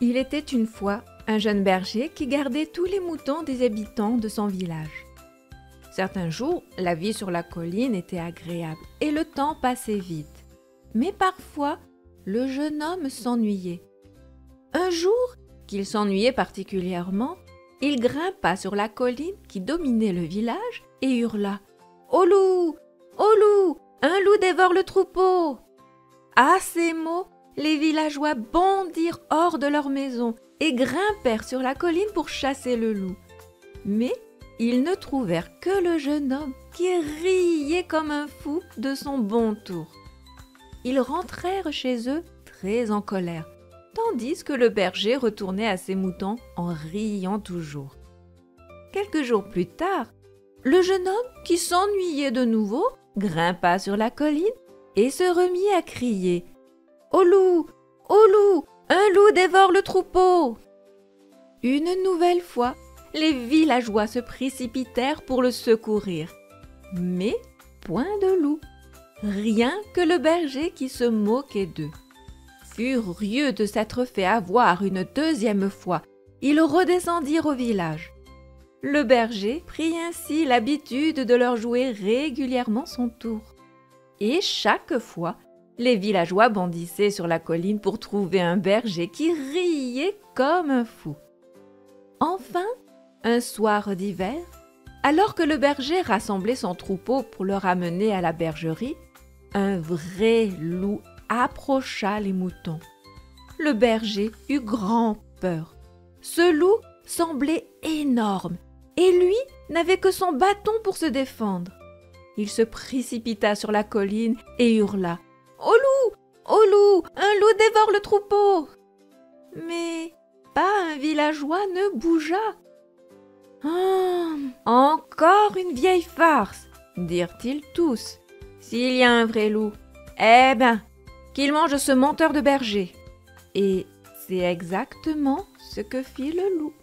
Il était une fois un jeune berger qui gardait tous les moutons des habitants de son village. Certains jours, la vie sur la colline était agréable et le temps passait vite. Mais parfois, le jeune homme s'ennuyait. Un jour, qu'il s'ennuyait particulièrement, il grimpa sur la colline qui dominait le village et hurla « Au loup! Au loup! Un loup dévore le troupeau !» À ces mots, les villageois bondirent hors de leur maison et grimpèrent sur la colline pour chasser le loup. Mais ils ne trouvèrent que le jeune homme qui riait comme un fou de son bon tour. Ils rentrèrent chez eux très en colère, tandis que le berger retournait à ses moutons en riant toujours. Quelques jours plus tard, le jeune homme, qui s'ennuyait de nouveau, grimpa sur la colline et se remit à crier « Au loup! Au loup! Un loup dévore le troupeau !» Une nouvelle fois, les villageois se précipitèrent pour le secourir. Mais point de loup, rien que le berger qui se moquait d'eux. Furieux de s'être fait avoir une deuxième fois, ils redescendirent au village. Le berger prit ainsi l'habitude de leur jouer régulièrement son tour. Et chaque fois, les villageois bondissaient sur la colline pour trouver un berger qui riait comme un fou. Enfin, un soir d'hiver, alors que le berger rassemblait son troupeau pour le ramener à la bergerie, un vrai loup approcha les moutons. Le berger eut grand peur. Ce loup semblait énorme et lui n'avait que son bâton pour se défendre. Il se précipita sur la colline et hurla « Au loup! Au loup! Un loup dévore le troupeau !» Mais pas un villageois ne bougea. « Encore une vieille farce !» dirent-ils tous. « S'il y a un vrai loup, eh ben, qu'il mange ce menteur de berger !» Et c'est exactement ce que fit le loup.